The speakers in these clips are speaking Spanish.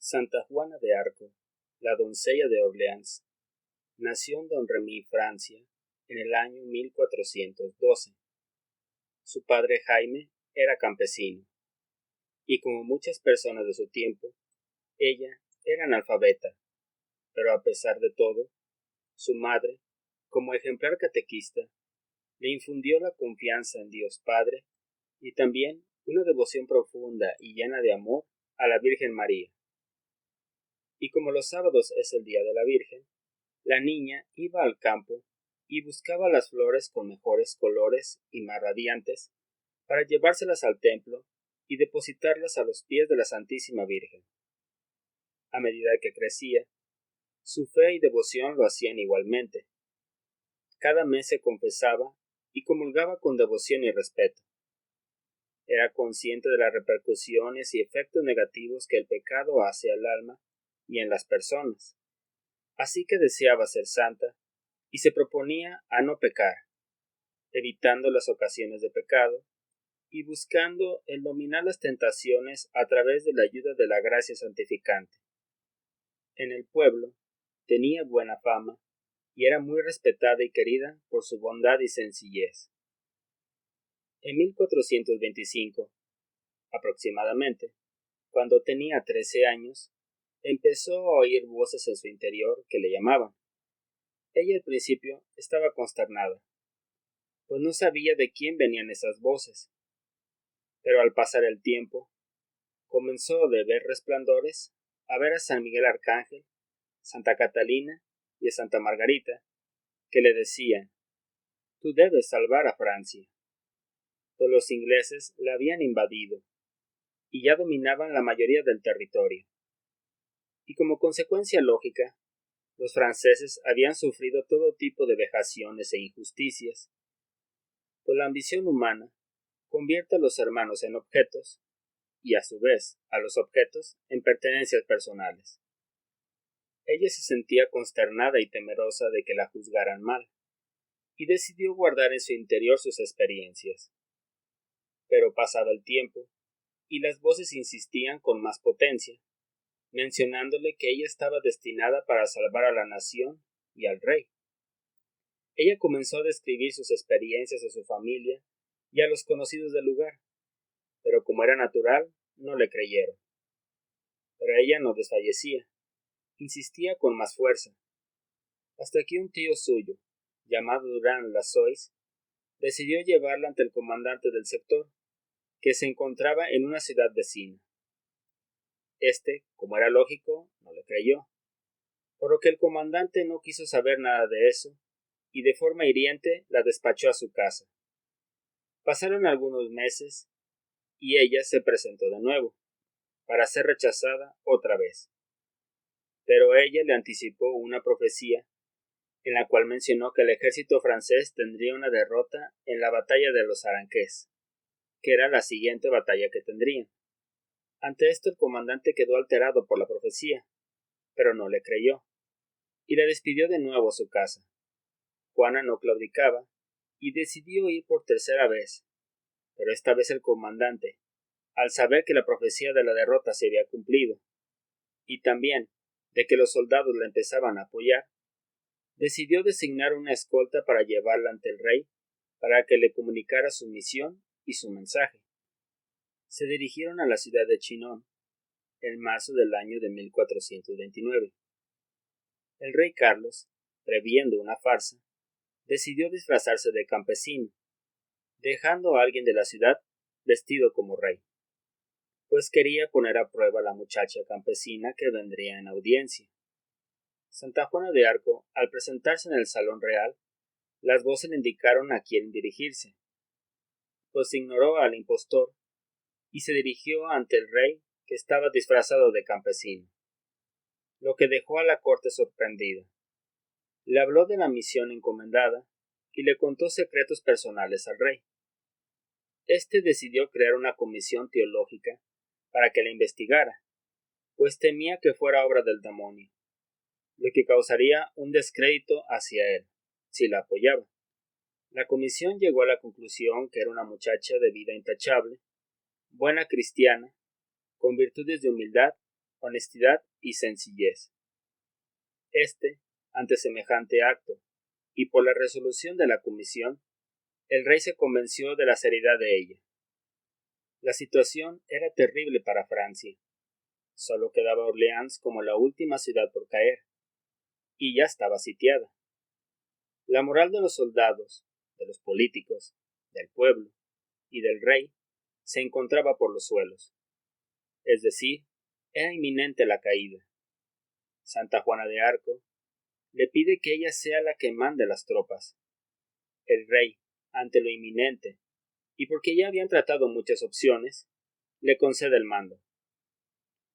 Santa Juana de Arco, la doncella de Orleans, nació en Domremy, Francia, en el año 1412. Su padre Jaime era campesino, y como muchas personas de su tiempo, ella era analfabeta, pero a pesar de todo, su madre, como ejemplar catequista, le infundió la confianza en Dios Padre y también una devoción profunda y llena de amor a la Virgen María. Y como los sábados es el día de la Virgen, la niña iba al campo y buscaba las flores con mejores colores y más radiantes para llevárselas al templo y depositarlas a los pies de la Santísima Virgen. A medida que crecía, su fe y devoción lo hacían igualmente. Cada mes se confesaba y comulgaba con devoción y respeto. Era consciente de las repercusiones y efectos negativos que el pecado hace al alma y en las personas, así que deseaba ser santa y se proponía a no pecar, evitando las ocasiones de pecado y buscando el dominar las tentaciones a través de la ayuda de la gracia santificante. En el pueblo tenía buena fama y era muy respetada y querida por su bondad y sencillez. En 1425, aproximadamente, cuando tenía 13 años, empezó a oír voces en su interior que le llamaban. Ella al principio estaba consternada, pues no sabía de quién venían esas voces, pero al pasar el tiempo, comenzó de ver resplandores a ver a San Miguel Arcángel, Santa Catalina y a Santa Margarita, que le decían: «Tú debes salvar a Francia», pues los ingleses la habían invadido y ya dominaban la mayoría del territorio. Y como consecuencia lógica, los franceses habían sufrido todo tipo de vejaciones e injusticias, pues la ambición humana convierte a los hermanos en objetos y a su vez a los objetos en pertenencias personales. Ella se sentía consternada y temerosa de que la juzgaran mal, y decidió guardar en su interior sus experiencias. Pero pasaba el tiempo, y las voces insistían con más potencia, mencionándole que ella estaba destinada para salvar a la nación y al rey. Ella comenzó a describir sus experiencias a su familia y a los conocidos del lugar, pero como era natural, no le creyeron. Pero ella no desfallecía, insistía con más fuerza, hasta que un tío suyo, llamado Durán Lasois, decidió llevarla ante el comandante del sector, que se encontraba en una ciudad vecina. Este, como era lógico, no le creyó, por lo que el comandante no quiso saber nada de eso, y de forma hiriente la despachó a su casa. Pasaron algunos meses, y ella se presentó de nuevo, para ser rechazada otra vez. Pero ella le anticipó una profecía, en la cual mencionó que el ejército francés tendría una derrota en la batalla de los Aranqués, que era la siguiente batalla que tendrían. Ante esto el comandante quedó alterado por la profecía, pero no le creyó, y la despidió de nuevo a su casa. Juana no claudicaba, y decidió ir por tercera vez, pero esta vez el comandante, al saber que la profecía de la derrota se había cumplido, y también de que los soldados la empezaban a apoyar, decidió designar una escolta para llevarla ante el rey, para que le comunicara su misión y su mensaje. Se dirigieron a la ciudad de Chinon, en marzo del año de 1429. El rey Carlos, previendo una farsa, decidió disfrazarse de campesino, dejando a alguien de la ciudad vestido como rey, pues quería poner a prueba a la muchacha campesina que vendría en audiencia. Santa Juana de Arco, al presentarse en el salón real, las voces le indicaron a quién dirigirse, pues ignoró al impostor y se dirigió ante el rey, que estaba disfrazado de campesino, lo que dejó a la corte sorprendida. Le habló de la misión encomendada y le contó secretos personales al rey. Este decidió crear una comisión teológica para que la investigara, pues temía que fuera obra del demonio, lo que causaría un descrédito hacia él, si la apoyaba. La comisión llegó a la conclusión que era una muchacha de vida intachable, buena cristiana, con virtudes de humildad honestidad y sencillez. Ante semejante acto, y por la resolución de la comisión, el rey se convenció de la seriedad de ella. La situación era terrible para Francia. Solo quedaba Orleans como la última ciudad por caer, y ya estaba sitiada. La moral de los soldados, de los políticos, del pueblo y del rey se encontraba por los suelos. Es decir, era inminente la caída. Santa Juana de Arco le pide que ella sea la que mande las tropas. El rey, ante lo inminente, y porque ya habían tratado muchas opciones, le concede el mando.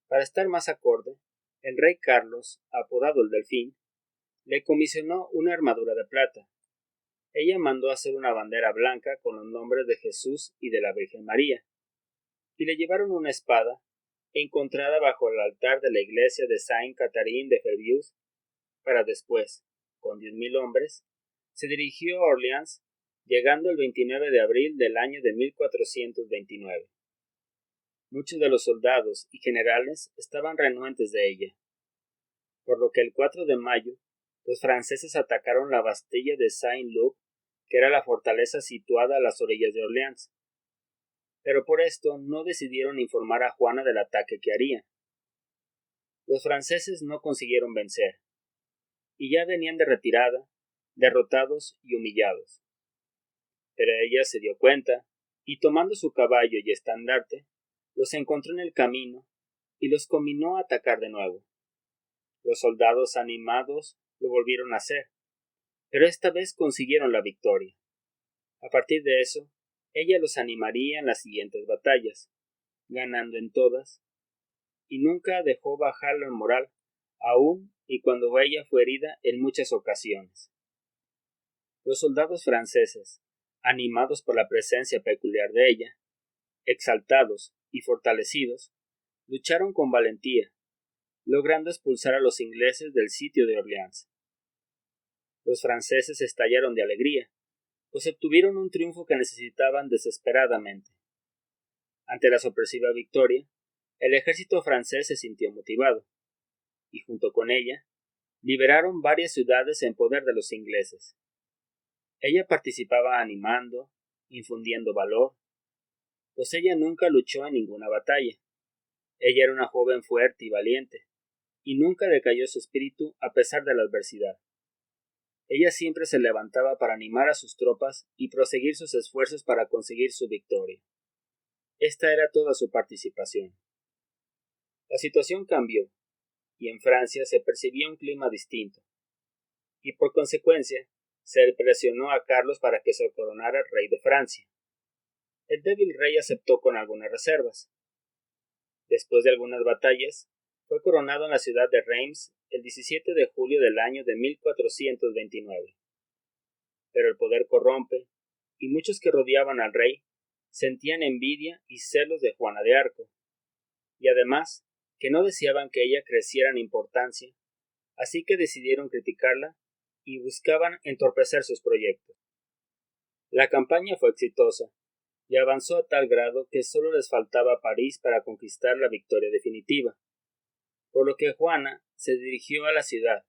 Para estar más acorde, el rey Carlos, apodado el Delfín, le comisionó una armadura de plata. Ella mandó hacer una bandera blanca con los nombres de Jesús y de la Virgen María, y le llevaron una espada encontrada bajo el altar de la iglesia de Saint-Catherine de Ferrius, para después, con 10.000 hombres, se dirigió a Orleans, llegando el 29 de abril del año de 1429. Muchos de los soldados y generales estaban renuentes de ella, por lo que el 4 de mayo los franceses atacaron la Bastilla de Saint-Loup, que era la fortaleza situada a las orillas de Orleans. Pero por esto no decidieron informar a Juana del ataque que harían. Los franceses no consiguieron vencer, y ya venían de retirada, derrotados y humillados. Pero ella se dio cuenta, y tomando su caballo y estandarte, los encontró en el camino y los combinó a atacar de nuevo. Los soldados animados lo volvieron a hacer, pero esta vez consiguieron la victoria. A partir de eso, ella los animaría en las siguientes batallas, ganando en todas, y nunca dejó bajarlo en moral, aun y cuando ella fue herida en muchas ocasiones. Los soldados franceses, animados por la presencia peculiar de ella, exaltados y fortalecidos, lucharon con valentía, logrando expulsar a los ingleses del sitio de Orleans. Los franceses estallaron de alegría, pues obtuvieron un triunfo que necesitaban desesperadamente. Ante la sorpresiva victoria, el ejército francés se sintió motivado, y junto con ella, liberaron varias ciudades en poder de los ingleses. Ella participaba animando, infundiendo valor, pues ella nunca luchó en ninguna batalla. Ella era una joven fuerte y valiente, y nunca decayó su espíritu a pesar de la adversidad. Ella siempre se levantaba para animar a sus tropas y proseguir sus esfuerzos para conseguir su victoria. Esta era toda su participación. La situación cambió, y en Francia se percibía un clima distinto, y por consecuencia se presionó a Carlos para que se coronara rey de Francia. El débil rey aceptó con algunas reservas. Después de algunas batallas, fue coronado en la ciudad de Reims el 17 de julio del año de 1429. Pero el poder corrompe, y muchos que rodeaban al rey sentían envidia y celos de Juana de Arco, y además que no deseaban que ella creciera en importancia, así que decidieron criticarla y buscaban entorpecer sus proyectos. La campaña fue exitosa, y avanzó a tal grado que solo les faltaba París para conquistar la victoria definitiva, por lo que Juana se dirigió a la ciudad.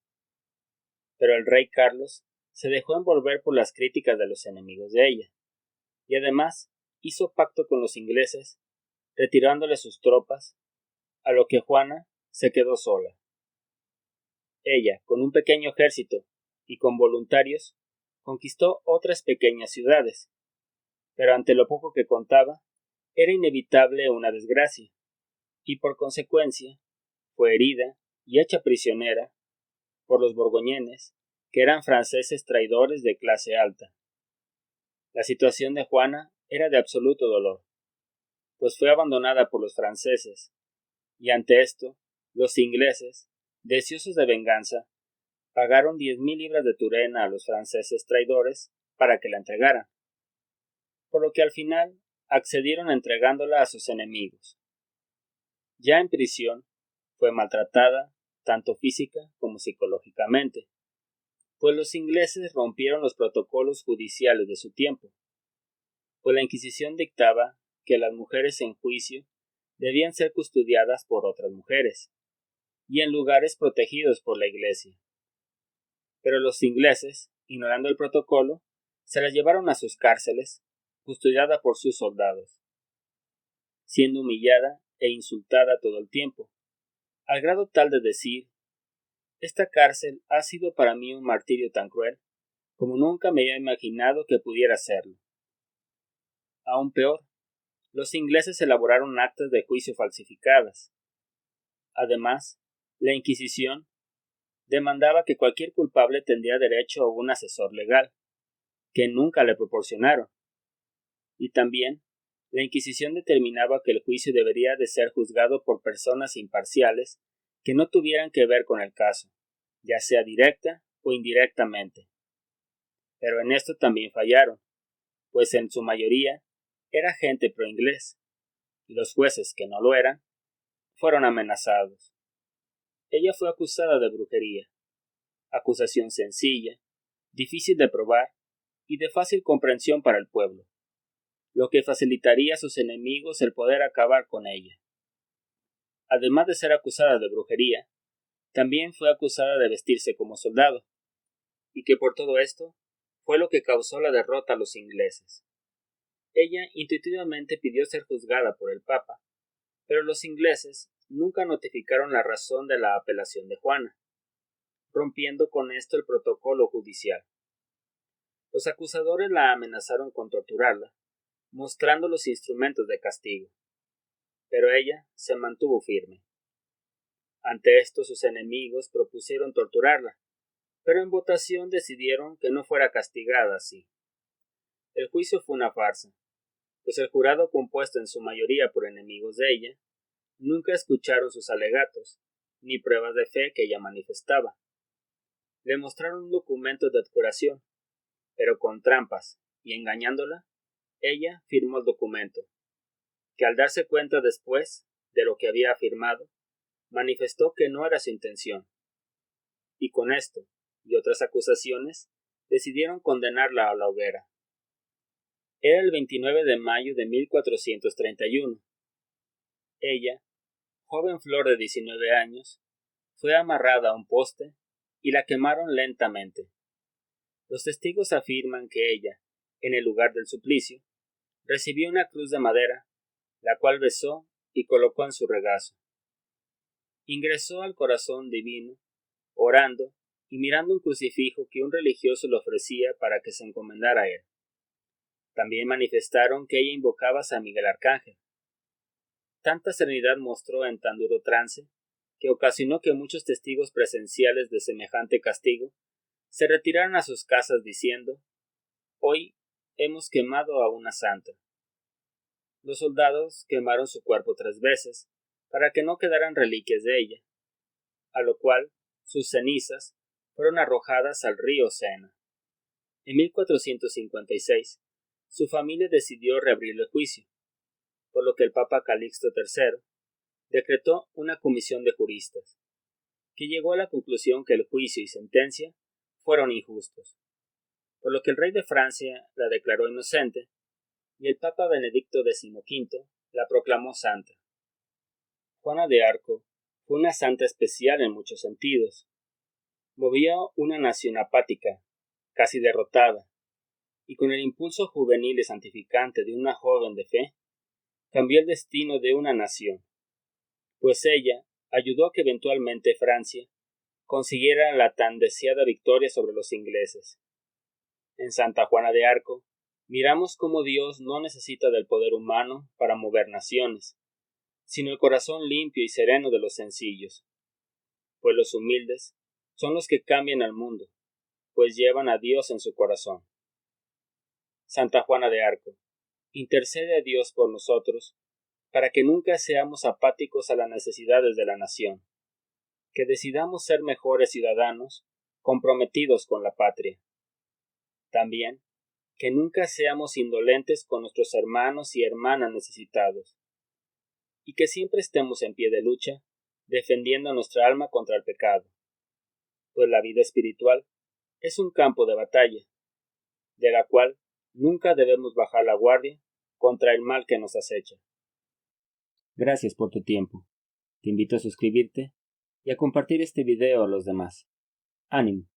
Pero el rey Carlos se dejó envolver por las críticas de los enemigos de ella, y además hizo pacto con los ingleses, retirándole sus tropas, a lo que Juana se quedó sola. Ella, con un pequeño ejército y con voluntarios, conquistó otras pequeñas ciudades, pero ante lo poco que contaba, era inevitable una desgracia, y por consecuencia fue herida y hecha prisionera por los borgoñones, que eran franceses traidores de clase alta. La situación de Juana era de absoluto dolor, pues fue abandonada por los franceses, y ante esto, los ingleses, deseosos de venganza, pagaron 10.000 libras de Turena a los franceses traidores para que la entregaran, por lo que al final accedieron entregándola a sus enemigos. Ya en prisión, fue maltratada, tanto física como psicológicamente, pues los ingleses rompieron los protocolos judiciales de su tiempo, pues la Inquisición dictaba que las mujeres en juicio debían ser custodiadas por otras mujeres, y en lugares protegidos por la Iglesia. Pero los ingleses, ignorando el protocolo, se la llevaron a sus cárceles, custodiada por sus soldados, siendo humillada e insultada todo el tiempo, al grado tal de decir: «Esta cárcel ha sido para mí un martirio tan cruel como nunca me había imaginado que pudiera serlo». Aún peor, los ingleses elaboraron actas de juicio falsificadas. Además, la Inquisición demandaba que cualquier culpable tendría derecho a un asesor legal, que nunca le proporcionaron. Y también, la Inquisición determinaba que el juicio debería de ser juzgado por personas imparciales que no tuvieran que ver con el caso, ya sea directa o indirectamente. Pero en esto también fallaron, pues en su mayoría era gente pro-inglés, y los jueces que no lo eran fueron amenazados. Ella fue acusada de brujería, acusación sencilla, difícil de probar y de fácil comprensión para el pueblo, lo que facilitaría a sus enemigos el poder acabar con ella. Además de ser acusada de brujería, también fue acusada de vestirse como soldado, y que por todo esto fue lo que causó la derrota a los ingleses. Ella intuitivamente pidió ser juzgada por el Papa, pero los ingleses nunca notificaron la razón de la apelación de Juana, rompiendo con esto el protocolo judicial. Los acusadores la amenazaron con torturarla, mostrando los instrumentos de castigo, pero ella se mantuvo firme. Ante esto sus enemigos propusieron torturarla, pero en votación decidieron que no fuera castigada así. El juicio fue una farsa, pues el jurado, compuesto en su mayoría por enemigos de ella, nunca escucharon sus alegatos, ni pruebas de fe que ella manifestaba. Le mostraron un documento de curación, pero con trampas y engañándola, ella firmó el documento, que al darse cuenta después de lo que había afirmado, manifestó que no era su intención. Y con esto y otras acusaciones, decidieron condenarla a la hoguera. Era el 29 de mayo de 1431. Ella, joven flor de 19 años, fue amarrada a un poste y la quemaron lentamente. Los testigos afirman que ella, en el lugar del suplicio, recibió una cruz de madera, la cual besó y colocó en su regazo. Ingresó al corazón divino, orando y mirando un crucifijo que un religioso le ofrecía para que se encomendara a él. También manifestaron que ella invocaba a San Miguel Arcángel. Tanta serenidad mostró en tan duro trance que ocasionó que muchos testigos presenciales de semejante castigo se retiraran a sus casas diciendo: «Hoy hemos quemado a una santa». Los soldados quemaron su cuerpo 3 veces para que no quedaran reliquias de ella, a lo cual sus cenizas fueron arrojadas al río Sena. En 1456, su familia decidió reabrir el juicio, por lo que el Papa Calixto III decretó una comisión de juristas, que llegó a la conclusión que el juicio y sentencia fueron injustos, por lo que el rey de Francia la declaró inocente y el Papa Benedicto XV la proclamó santa. Juana de Arco fue una santa especial en muchos sentidos. Movió una nación apática, casi derrotada, y con el impulso juvenil y santificante de una joven de fe, cambió el destino de una nación, pues ella ayudó a que eventualmente Francia consiguiera la tan deseada victoria sobre los ingleses. En Santa Juana de Arco, miramos cómo Dios no necesita del poder humano para mover naciones, sino el corazón limpio y sereno de los sencillos, pues los humildes son los que cambian al mundo, pues llevan a Dios en su corazón. Santa Juana de Arco, intercede a Dios por nosotros, para que nunca seamos apáticos a las necesidades de la nación, que decidamos ser mejores ciudadanos, comprometidos con la patria. También, que nunca seamos indolentes con nuestros hermanos y hermanas necesitados, y que siempre estemos en pie de lucha, defendiendo nuestra alma contra el pecado, pues la vida espiritual es un campo de batalla, de la cual nunca debemos bajar la guardia contra el mal que nos acecha. Gracias por tu tiempo. Te invito a suscribirte y a compartir este video a los demás. ¡Ánimo!